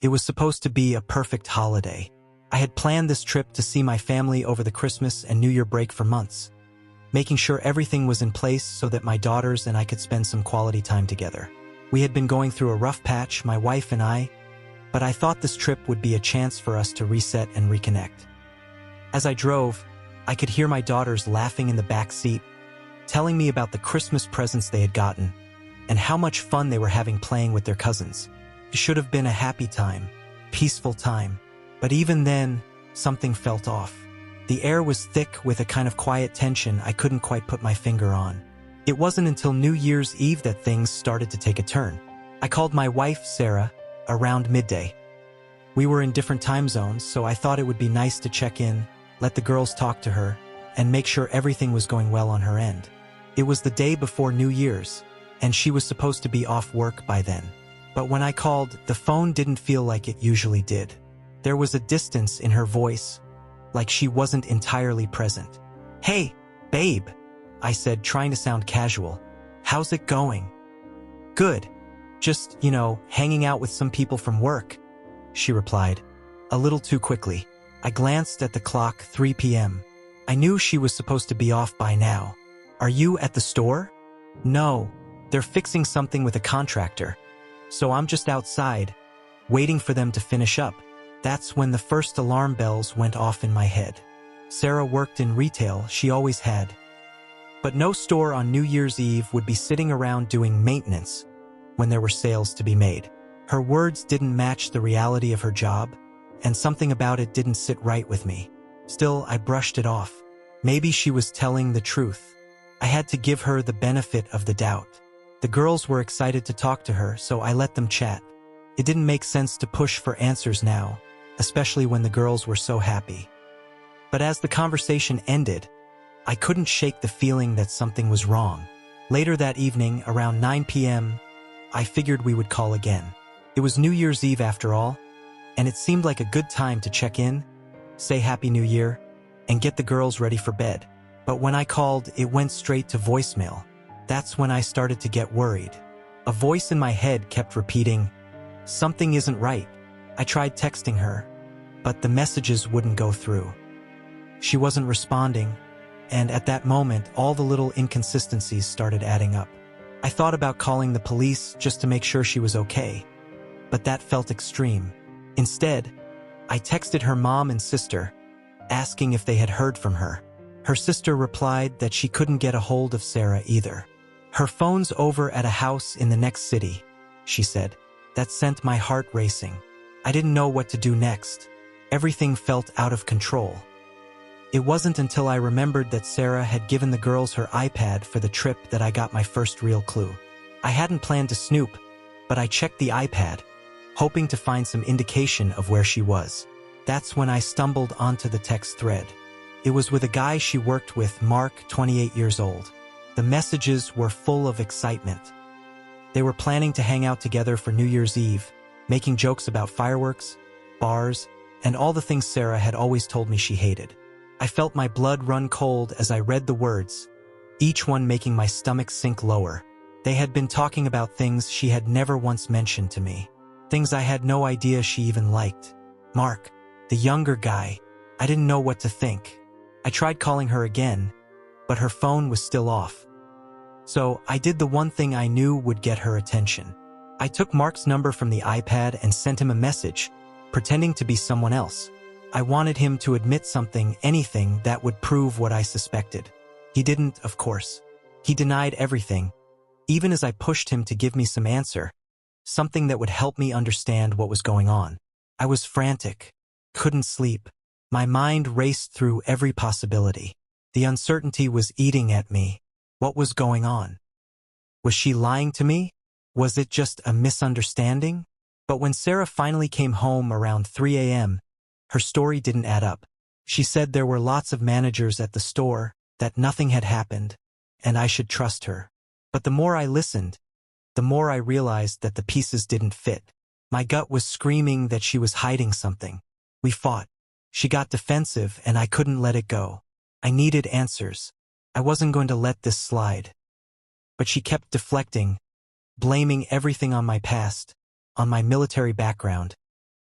It was supposed to be a perfect holiday. I had planned this trip to see my family over the Christmas and New Year break for months, making sure everything was in place so that my daughters and I could spend some quality time together. We had been going through a rough patch, my wife and I, but I thought this trip would be a chance for us to reset and reconnect. As I drove, I could hear my daughters laughing in the back seat, telling me about the Christmas presents they had gotten and how much fun they were having playing with their cousins. It should have been a happy time, peaceful time, but even then, something felt off. The air was thick with a kind of quiet tension I couldn't quite put my finger on. It wasn't until New Year's Eve that things started to take a turn. I called my wife, Sarah, around midday. We were in different time zones, so I thought it would be nice to check in, let the girls talk to her, and make sure everything was going well on her end. It was the day before New Year's, and she was supposed to be off work by then. But when I called, the phone didn't feel like it usually did. There was a distance in her voice, like she wasn't entirely present. "Hey, babe," I said, trying to sound casual. "How's it going?" "Good. Just, hanging out with some people from work," she replied, a little too quickly. I glanced at the clock, 3 p.m. I knew she was supposed to be off by now. "Are you at the store?" "No, they're fixing something with a contractor. So I'm just outside, waiting for them to finish up." That's when the first alarm bells went off in my head. Sarah worked in retail, she always had. But no store on New Year's Eve would be sitting around doing maintenance when there were sales to be made. Her words didn't match the reality of her job, and something about it didn't sit right with me. Still, I brushed it off. Maybe she was telling the truth. I had to give her the benefit of the doubt. The girls were excited to talk to her, so I let them chat. It didn't make sense to push for answers now, especially when the girls were so happy. But as the conversation ended, I couldn't shake the feeling that something was wrong. Later that evening, around 9 p.m., I figured we would call again. It was New Year's Eve after all, and it seemed like a good time to check in, say Happy New Year, and get the girls ready for bed. But when I called, it went straight to voicemail. That's when I started to get worried. A voice in my head kept repeating, "Something isn't right." I tried texting her, but the messages wouldn't go through. She wasn't responding, and at that moment, all the little inconsistencies started adding up. I thought about calling the police just to make sure she was okay, but that felt extreme. Instead, I texted her mom and sister, asking if they had heard from her. Her sister replied that she couldn't get a hold of Sarah either. "Her phone's over at a house in the next city," she said. That sent my heart racing. I didn't know what to do next. Everything felt out of control. It wasn't until I remembered that Sarah had given the girls her iPad for the trip that I got my first real clue. I hadn't planned to snoop, but I checked the iPad, hoping to find some indication of where she was. That's when I stumbled onto the text thread. It was with a guy she worked with, Mark, 28 years old. The messages were full of excitement. They were planning to hang out together for New Year's Eve, making jokes about fireworks, bars, and all the things Sarah had always told me she hated. I felt my blood run cold as I read the words, each one making my stomach sink lower. They had been talking about things she had never once mentioned to me, things I had no idea she even liked. Mark, the younger guy, I didn't know what to think. I tried calling her again, but her phone was still off. So I did the one thing I knew would get her attention. I took Mark's number from the iPad and sent him a message, pretending to be someone else. I wanted him to admit something, anything that would prove what I suspected. He didn't, of course. He denied everything, even as I pushed him to give me some answer, something that would help me understand what was going on. I was frantic, couldn't sleep. My mind raced through every possibility. The uncertainty was eating at me. What was going on? Was she lying to me? Was it just a misunderstanding? But when Sarah finally came home around 3 a.m., her story didn't add up. She said there were lots of managers at the store, that nothing had happened, and I should trust her. But the more I listened, the more I realized that the pieces didn't fit. My gut was screaming that she was hiding something. We fought. She got defensive, and I couldn't let it go. I needed answers. I wasn't going to let this slide. But she kept deflecting, blaming everything on my past, on my military background,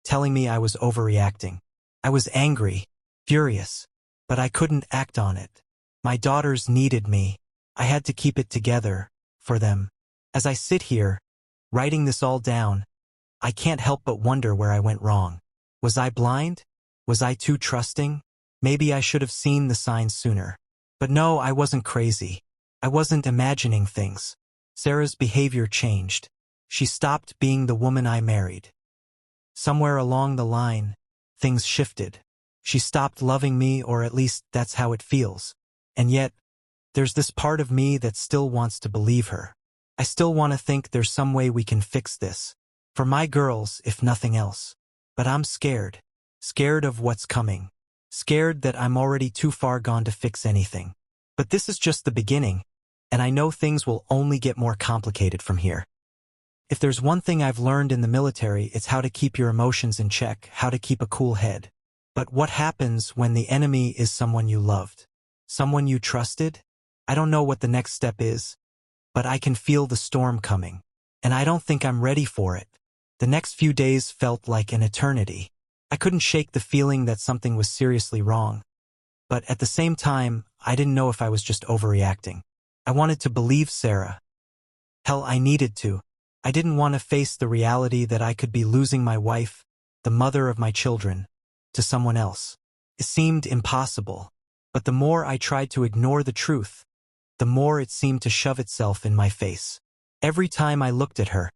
telling me I was overreacting. I was angry, furious, but I couldn't act on it. My daughters needed me. I had to keep it together, for them. As I sit here, writing this all down, I can't help but wonder where I went wrong. Was I blind? Was I too trusting? Maybe I should have seen the signs sooner. But no, I wasn't crazy. I wasn't imagining things. Sarah's behavior changed. She stopped being the woman I married. Somewhere along the line, things shifted. She stopped loving me, or at least that's how it feels. And yet, there's this part of me that still wants to believe her. I still want to think there's some way we can fix this. For my girls, if nothing else. But I'm scared. Scared of what's coming. Scared that I'm already too far gone to fix anything. But this is just the beginning, and I know things will only get more complicated from here. If there's one thing I've learned in the military, it's how to keep your emotions in check, how to keep a cool head. But what happens when the enemy is someone you loved? Someone you trusted? I don't know what the next step is, but I can feel the storm coming, and I don't think I'm ready for it. The next few days felt like an eternity. I couldn't shake the feeling that something was seriously wrong. But at the same time, I didn't know if I was just overreacting. I wanted to believe Sarah. Hell, I needed to. I didn't want to face the reality that I could be losing my wife, the mother of my children, to someone else. It seemed impossible. But the more I tried to ignore the truth, the more it seemed to shove itself in my face. Every time I looked at her,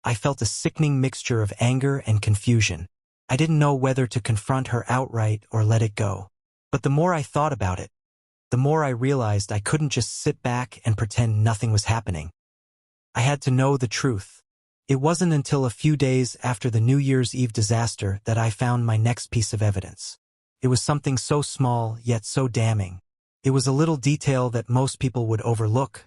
I felt a sickening mixture of anger and confusion. I didn't know whether to confront her outright or let it go. But the more I thought about it, the more I realized I couldn't just sit back and pretend nothing was happening. I had to know the truth. It wasn't until a few days after the New Year's Eve disaster that I found my next piece of evidence. It was something so small, yet so damning. It was a little detail that most people would overlook,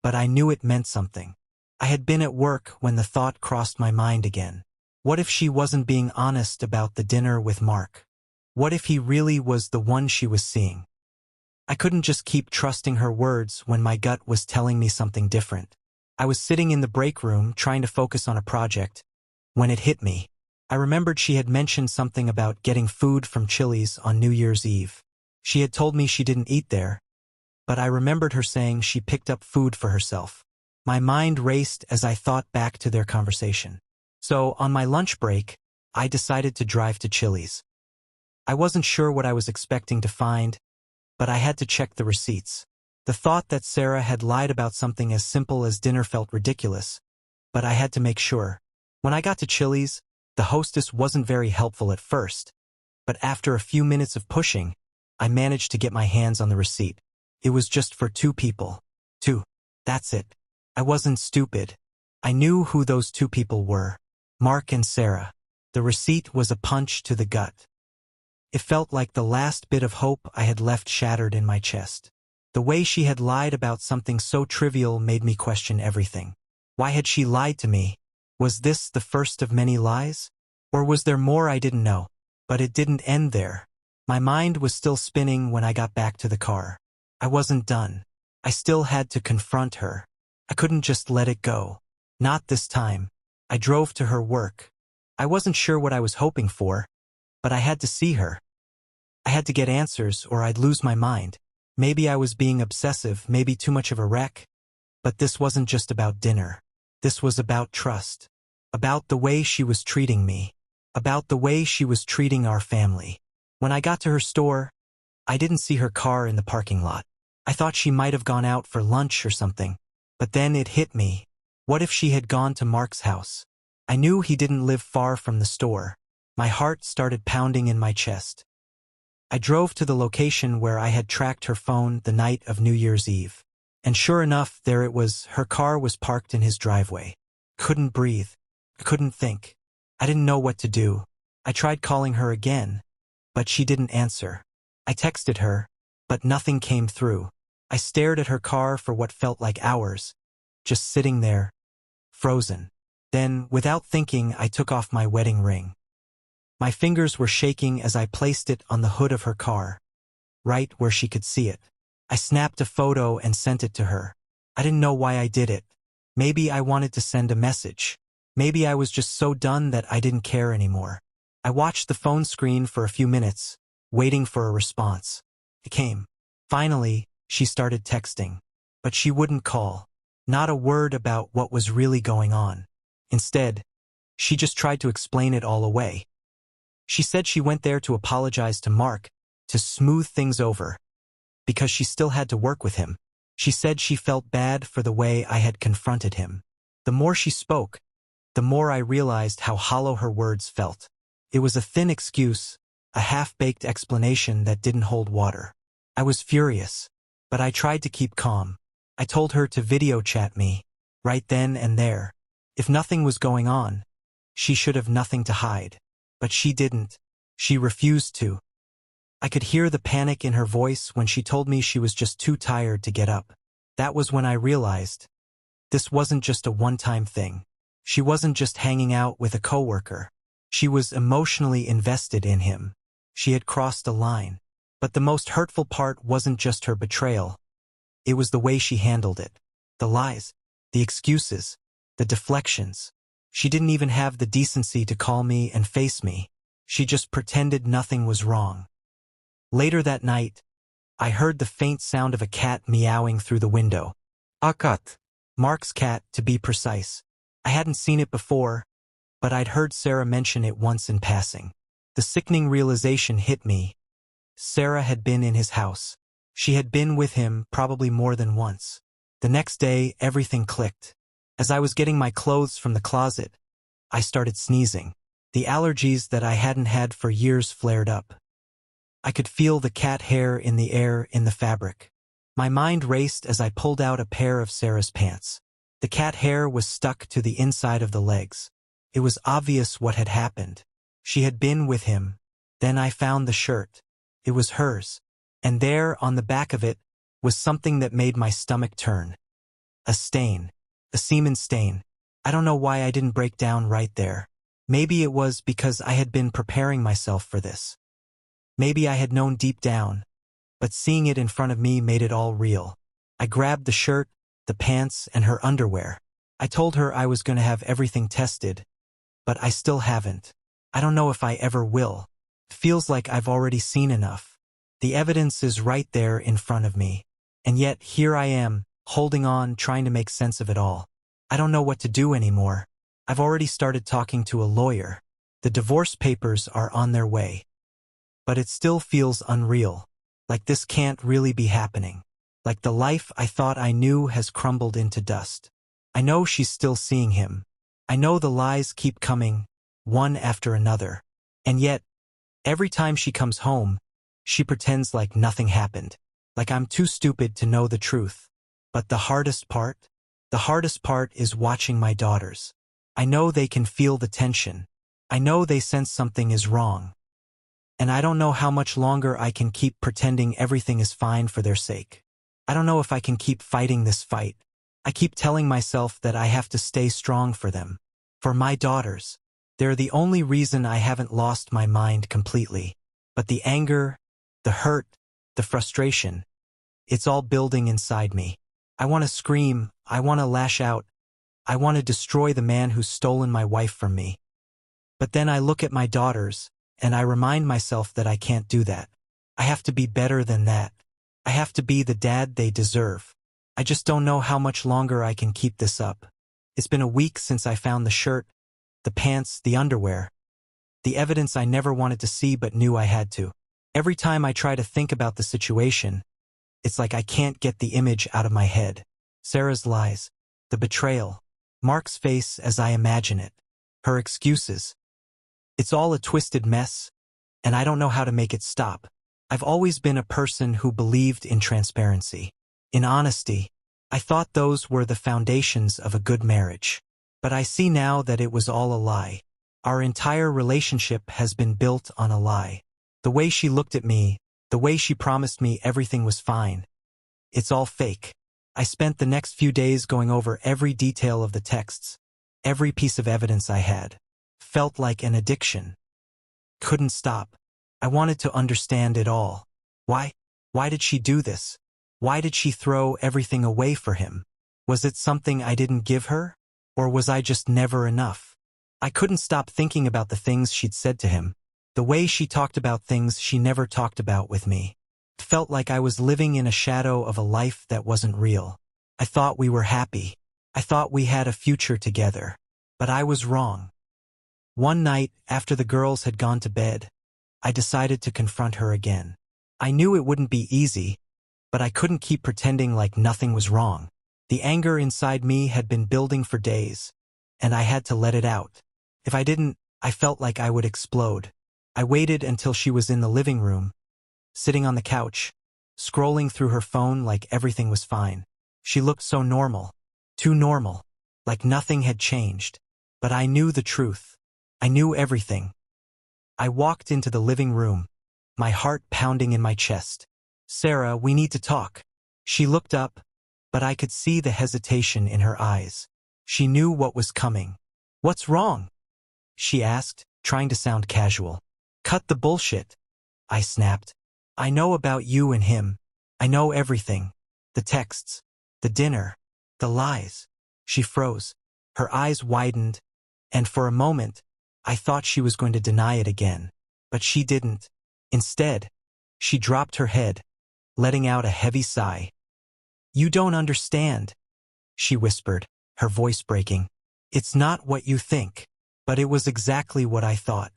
but I knew it meant something. I had been at work when the thought crossed my mind again. What if she wasn't being honest about the dinner with Mark? What if he really was the one she was seeing? I couldn't just keep trusting her words when my gut was telling me something different. I was sitting in the break room trying to focus on a project when it hit me. I remembered she had mentioned something about getting food from Chili's on New Year's Eve. She had told me she didn't eat there, but I remembered her saying she picked up food for herself. My mind raced as I thought back to their conversation. So, on my lunch break, I decided to drive to Chili's. I wasn't sure what I was expecting to find, but I had to check the receipts. The thought that Sarah had lied about something as simple as dinner felt ridiculous, but I had to make sure. When I got to Chili's, the hostess wasn't very helpful at first, but after a few minutes of pushing, I managed to get my hands on the receipt. It was just for 2 people. 2. That's it. I wasn't stupid. I knew who those 2 people were. Mark and Sarah. The receipt was a punch to the gut. It felt like the last bit of hope I had left shattered in my chest. The way she had lied about something so trivial made me question everything. Why had she lied to me? Was this the first of many lies? Or was there more I didn't know? But it didn't end there. My mind was still spinning when I got back to the car. I wasn't done. I still had to confront her. I couldn't just let it go. Not this time. I drove to her work. I wasn't sure what I was hoping for, but I had to see her. I had to get answers or I'd lose my mind. Maybe I was being obsessive, maybe too much of a wreck. But this wasn't just about dinner. This was about trust. About the way she was treating me. About the way she was treating our family. When I got to her store, I didn't see her car in the parking lot. I thought she might have gone out for lunch or something. But then it hit me. What if she had gone to Mark's house? I knew he didn't live far from the store. My heart started pounding in my chest. I drove to the location where I had tracked her phone the night of New Year's Eve. And sure enough, there it was. Her car was parked in his driveway. Couldn't breathe. I couldn't think. I didn't know what to do. I tried calling her again, but she didn't answer. I texted her, but nothing came through. I stared at her car for what felt like hours, just sitting there, frozen. Then, without thinking, I took off my wedding ring. My fingers were shaking as I placed it on the hood of her car, right where she could see it. I snapped a photo and sent it to her. I didn't know why I did it. Maybe I wanted to send a message. Maybe I was just so done that I didn't care anymore. I watched the phone screen for a few minutes, waiting for a response. It came. Finally, she started texting. But she wouldn't call. Not a word about what was really going on. Instead, she just tried to explain it all away. She said she went there to apologize to Mark, to smooth things over, because she still had to work with him. She said she felt bad for the way I had confronted him. The more she spoke, the more I realized how hollow her words felt. It was a thin excuse, a half-baked explanation that didn't hold water. I was furious, but I tried to keep calm. I told her to video chat me, right then and there. If nothing was going on, she should have nothing to hide. But she didn't. She refused to. I could hear the panic in her voice when she told me she was just too tired to get up. That was when I realized this wasn't just a one-time thing. She wasn't just hanging out with a coworker. She was emotionally invested in him. She had crossed a line. But the most hurtful part wasn't just her betrayal. It was the way she handled it. The lies, the excuses, the deflections. She didn't even have the decency to call me and face me. She just pretended nothing was wrong. Later that night, I heard the faint sound of a cat meowing through the window. A cat. Mark's cat, to be precise. I hadn't seen it before, but I'd heard Sarah mention it once in passing. The sickening realization hit me. Sarah had been in his house. She had been with him probably more than once. The next day, everything clicked. As I was getting my clothes from the closet, I started sneezing. The allergies that I hadn't had for years flared up. I could feel the cat hair in the air, in the fabric. My mind raced as I pulled out a pair of Sarah's pants. The cat hair was stuck to the inside of the legs. It was obvious what had happened. She had been with him. Then I found the shirt. It was hers. And there, on the back of it, was something that made my stomach turn. A stain. A semen stain. I don't know why I didn't break down right there. Maybe it was because I had been preparing myself for this. Maybe I had known deep down, but seeing it in front of me made it all real. I grabbed the shirt, the pants, and her underwear. I told her I was going to have everything tested, but I still haven't. I don't know if I ever will. It feels like I've already seen enough. The evidence is right there in front of me. And yet, here I am, holding on, trying to make sense of it all. I don't know what to do anymore. I've already started talking to a lawyer. The divorce papers are on their way. But it still feels unreal. Like this can't really be happening. Like the life I thought I knew has crumbled into dust. I know she's still seeing him. I know the lies keep coming, one after another. And yet, every time she comes home, she pretends like nothing happened. Like I'm too stupid to know the truth. But the hardest part is watching my daughters. I know they can feel the tension. I know they sense something is wrong. And I don't know how much longer I can keep pretending everything is fine for their sake. I don't know if I can keep fighting this fight. I keep telling myself that I have to stay strong for them. For my daughters. They're the only reason I haven't lost my mind completely. But the anger, the hurt, the frustration, it's all building inside me. I want to scream, I want to lash out, I want to destroy the man who's stolen my wife from me. But then I look at my daughters, and I remind myself that I can't do that. I have to be better than that. I have to be the dad they deserve. I just don't know how much longer I can keep this up. It's been a week since I found the shirt, the pants, the underwear. The evidence I never wanted to see but knew I had to. Every time I try to think about the situation, it's like I can't get the image out of my head. Sarah's lies, the betrayal, Mark's face as I imagine it, her excuses. It's all a twisted mess, and I don't know how to make it stop. I've always been a person who believed in transparency, in honesty. I thought those were the foundations of a good marriage. But I see now that it was all a lie. Our entire relationship has been built on a lie. The way she looked at me, the way she promised me everything was fine. It's all fake. I spent the next few days going over every detail of the texts, every piece of evidence I had. Felt like an addiction. Couldn't stop. I wanted to understand it all. Why? Why did she do this? Why did she throw everything away for him? Was it something I didn't give her? Or was I just never enough? I couldn't stop thinking about the things she'd said to him, the way she talked about things she never talked about with me. It felt like I was living in a shadow of a life that wasn't real. I thought we were happy. I thought we had a future together. But I was wrong. One night, after the girls had gone to bed, I decided to confront her again. I knew it wouldn't be easy, but I couldn't keep pretending like nothing was wrong. The anger inside me had been building for days, and I had to let it out. If I didn't, I felt like I would explode. I waited until she was in the living room, sitting on the couch, scrolling through her phone like everything was fine. She looked so normal, too normal, like nothing had changed. But I knew the truth. I knew everything. I walked into the living room, my heart pounding in my chest. "Sarah, we need to talk." She looked up, but I could see the hesitation in her eyes. She knew what was coming. "What's wrong?" she asked, trying to sound casual. "Cut the bullshit," I snapped. "I know about you and him. I know everything. The texts, the dinner, the lies." She froze. Her eyes widened, and for a moment, I thought she was going to deny it again. But she didn't. Instead, she dropped her head, letting out a heavy sigh. "You don't understand," she whispered, her voice breaking. "It's not what you think." But it was exactly what I thought.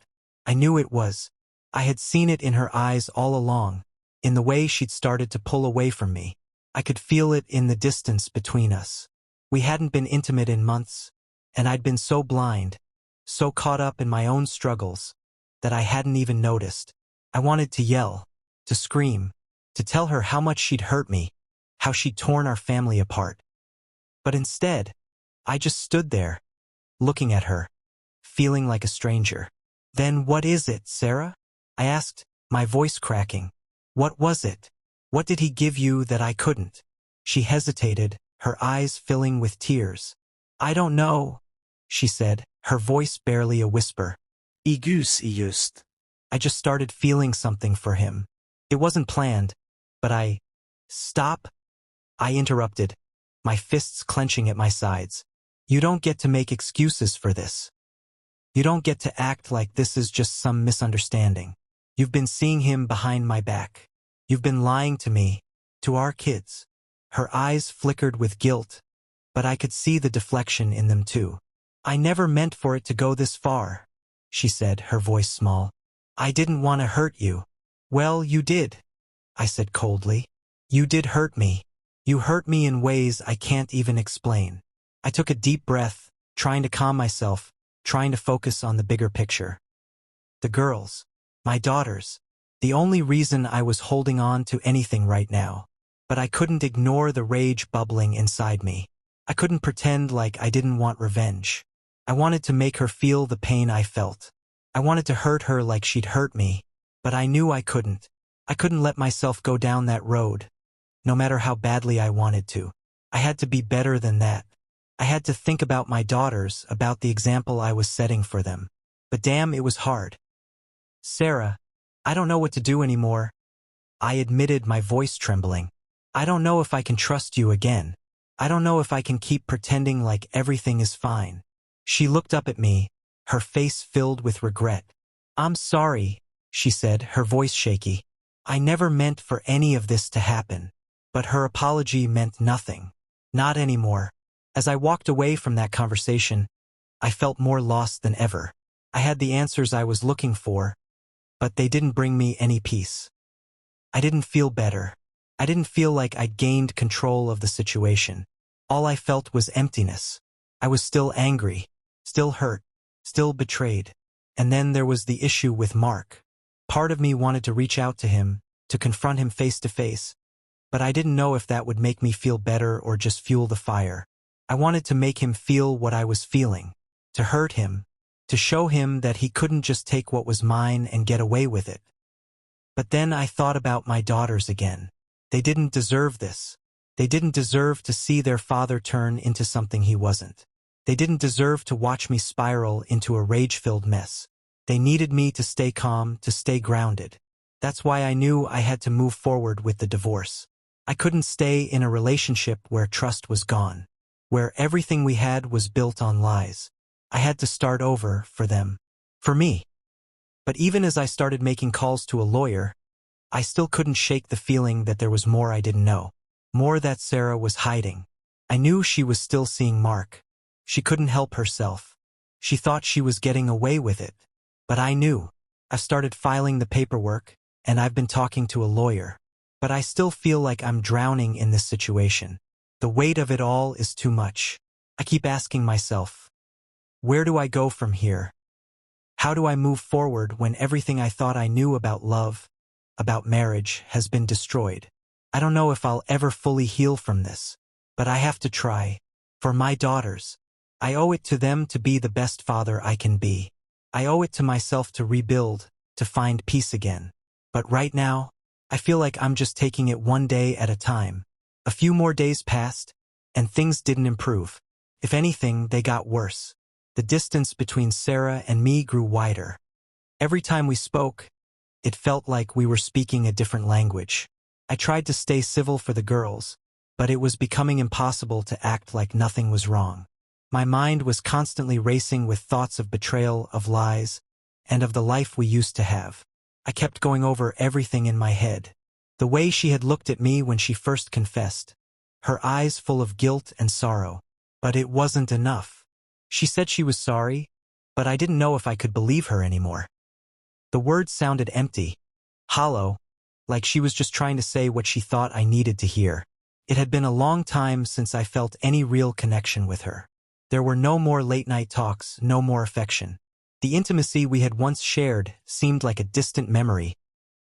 I knew it was. I had seen it in her eyes all along, in the way she'd started to pull away from me. I could feel it in the distance between us. We hadn't been intimate in months, and I'd been so blind, so caught up in my own struggles, that I hadn't even noticed. I wanted to yell, to scream, to tell her how much she'd hurt me, how she'd torn our family apart. But instead, I just stood there, looking at her, feeling like a stranger. "Then what is it, Sarah?" I asked, my voice cracking. "What was it? What did he give you that I couldn't?" She hesitated, her eyes filling with tears. "I don't know," she said, her voice barely a whisper. Just. I just started feeling something for him. It wasn't planned, but Stop, I interrupted, my fists clenching at my sides. "You don't get to make excuses for this. You don't get to act like this is just some misunderstanding. You've been seeing him behind my back. You've been lying to me, to our kids." Her eyes flickered with guilt, but I could see the deflection in them too. "I never meant for it to go this far," she said, her voice small. "I didn't want to hurt you." "Well, you did," I said coldly. "You did hurt me. You hurt me in ways I can't even explain." I took a deep breath, trying to calm myself, trying to focus on the bigger picture. The girls, my daughters, the only reason I was holding on to anything right now. But I couldn't ignore the rage bubbling inside me. I couldn't pretend like I didn't want revenge. I wanted to make her feel the pain I felt. I wanted to hurt her like she'd hurt me, but I knew I couldn't. I couldn't let myself go down that road, no matter how badly I wanted to. I had to be better than that. I had to think about my daughters, about the example I was setting for them. But damn, it was hard. "Sarah, I don't know what to do anymore," I admitted, my voice trembling. "I don't know if I can trust you again. I don't know if I can keep pretending like everything is fine." She looked up at me, her face filled with regret. "I'm sorry," she said, her voice shaky. "I never meant for any of this to happen." But her apology meant nothing. Not anymore. As I walked away from that conversation, I felt more lost than ever. I had the answers I was looking for, but they didn't bring me any peace. I didn't feel better. I didn't feel like I'd gained control of the situation. All I felt was emptiness. I was still angry, still hurt, still betrayed. And then there was the issue with Mark. Part of me wanted to reach out to him, to confront him face to face, but I didn't know if that would make me feel better or just fuel the fire. I wanted to make him feel what I was feeling, to hurt him, to show him that he couldn't just take what was mine and get away with it. But then I thought about my daughters again. They didn't deserve this. They didn't deserve to see their father turn into something he wasn't. They didn't deserve to watch me spiral into a rage-filled mess. They needed me to stay calm, to stay grounded. That's why I knew I had to move forward with the divorce. I couldn't stay in a relationship where trust was gone, where everything we had was built on lies. I had to start over for them. For me. But even as I started making calls to a lawyer, I still couldn't shake the feeling that there was more I didn't know. More that Sarah was hiding. I knew she was still seeing Mark. She couldn't help herself. She thought she was getting away with it. But I knew. I've started filing the paperwork, and I've been talking to a lawyer. But I still feel like I'm drowning in this situation. The weight of it all is too much. I keep asking myself, where do I go from here? How do I move forward when everything I thought I knew about love, about marriage, has been destroyed? I don't know if I'll ever fully heal from this, but I have to try. For my daughters. I owe it to them to be the best father I can be. I owe it to myself to rebuild, to find peace again. But right now, I feel like I'm just taking it one day at a time. A few more days passed, and things didn't improve. If anything, they got worse. The distance between Sarah and me grew wider. Every time we spoke, it felt like we were speaking a different language. I tried to stay civil for the girls, but it was becoming impossible to act like nothing was wrong. My mind was constantly racing with thoughts of betrayal, of lies, and of the life we used to have. I kept going over everything in my head. The way she had looked at me when she first confessed. Her eyes full of guilt and sorrow. But it wasn't enough. She said she was sorry, but I didn't know if I could believe her anymore. The words sounded empty, hollow, like she was just trying to say what she thought I needed to hear. It had been a long time since I felt any real connection with her. There were no more late-night talks, no more affection. The intimacy we had once shared seemed like a distant memory,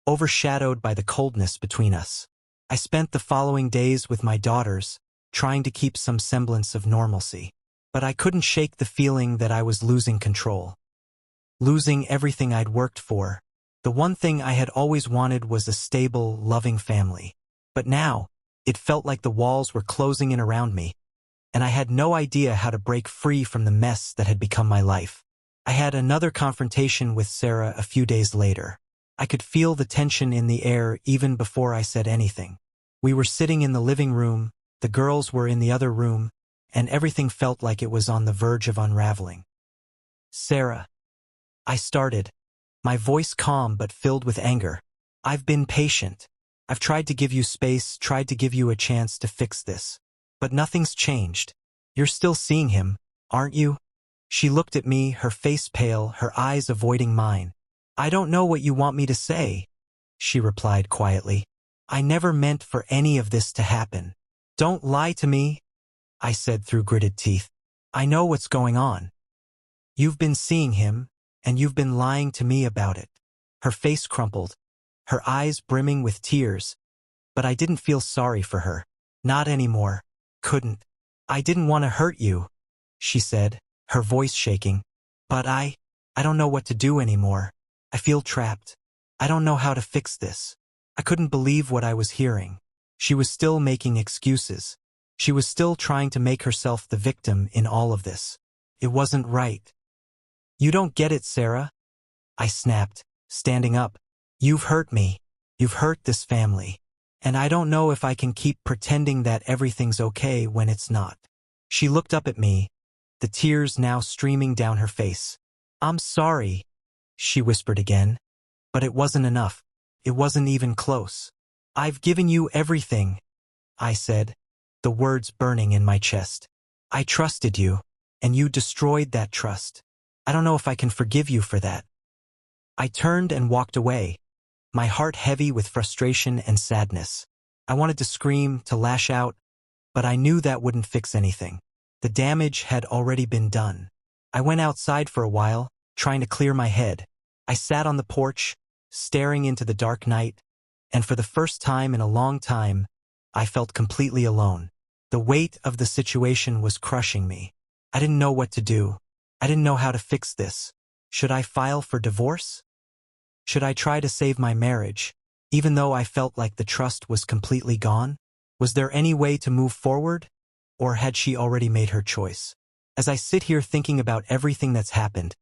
overshadowed by the coldness between us. I spent the following days with my daughters, trying to keep some semblance of normalcy. But I couldn't shake the feeling that I was losing control. Losing everything I'd worked for. The one thing I had always wanted was a stable, loving family. But now, it felt like the walls were closing in around me, and I had no idea how to break free from the mess that had become my life. I had another confrontation with Sarah a few days later. I could feel the tension in the air even before I said anything. We were sitting in the living room, the girls were in the other room, and everything felt like it was on the verge of unraveling. Sarah. I started, my voice calm but filled with anger. I've been patient. I've tried to give you space, tried to give you a chance to fix this. But nothing's changed. You're still seeing him, aren't you? She looked at me, her face pale, her eyes avoiding mine. I don't know what you want me to say, she replied quietly. I never meant for any of this to happen. Don't lie to me, I said through gritted teeth. I know what's going on. You've been seeing him, and you've been lying to me about it. Her face crumpled, her eyes brimming with tears, but I didn't feel sorry for her. Not anymore. Couldn't. I didn't want to hurt you, she said, her voice shaking. But I don't know what to do anymore. I feel trapped. I don't know how to fix this. I couldn't believe what I was hearing. She was still making excuses. She was still trying to make herself the victim in all of this. It wasn't right. You don't get it, Sarah, I snapped, standing up. You've hurt me. You've hurt this family. And I don't know if I can keep pretending that everything's okay when it's not. She looked up at me, the tears now streaming down her face. I'm sorry, she whispered again. But it wasn't enough. It wasn't even close. I've given you everything, I said, the words burning in my chest. I trusted you, and you destroyed that trust. I don't know if I can forgive you for that. I turned and walked away, my heart heavy with frustration and sadness. I wanted to scream, to lash out, but I knew that wouldn't fix anything. The damage had already been done. I went outside for a while, trying to clear my head. I sat on the porch, staring into the dark night, and for the first time in a long time, I felt completely alone. The weight of the situation was crushing me. I didn't know what to do. I didn't know how to fix this. Should I file for divorce? Should I try to save my marriage, even though I felt like the trust was completely gone? Was there any way to move forward, or had she already made her choice? As I sit here thinking about everything that's happened,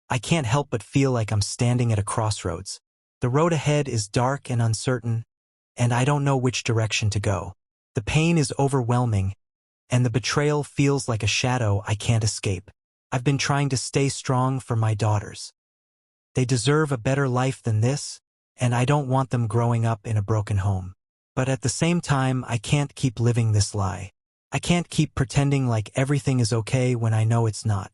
I can't help but feel like I'm standing at a crossroads. The road ahead is dark and uncertain, and I don't know which direction to go. The pain is overwhelming, and the betrayal feels like a shadow I can't escape. I've been trying to stay strong for my daughters. They deserve a better life than this, and I don't want them growing up in a broken home. But at the same time, I can't keep living this lie. I can't keep pretending like everything is okay when I know it's not.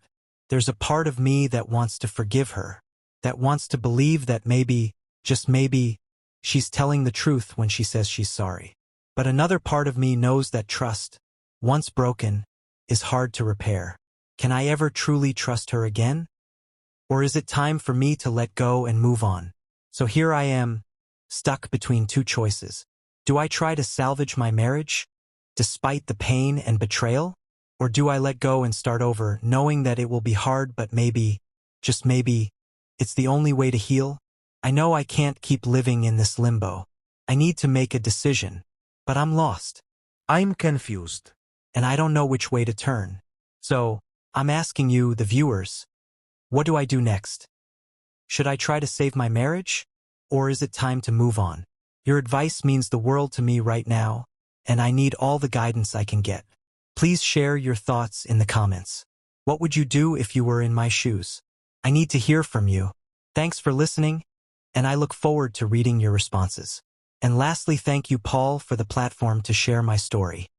There's a part of me that wants to forgive her, that wants to believe that maybe, just maybe, she's telling the truth when she says she's sorry. But another part of me knows that trust, once broken, is hard to repair. Can I ever truly trust her again? Or is it time for me to let go and move on? So here I am, stuck between two choices. Do I try to salvage my marriage, despite the pain and betrayal? Or do I let go and start over, knowing that it will be hard but maybe, just maybe, it's the only way to heal? I know I can't keep living in this limbo. I need to make a decision, but I'm lost. I'm confused. And I don't know which way to turn. So, I'm asking you, the viewers, what do I do next? Should I try to save my marriage? Or is it time to move on? Your advice means the world to me right now, and I need all the guidance I can get. Please share your thoughts in the comments. What would you do if you were in my shoes? I need to hear from you. Thanks for listening, and I look forward to reading your responses. And lastly, thank you, Paul, for the platform to share my story.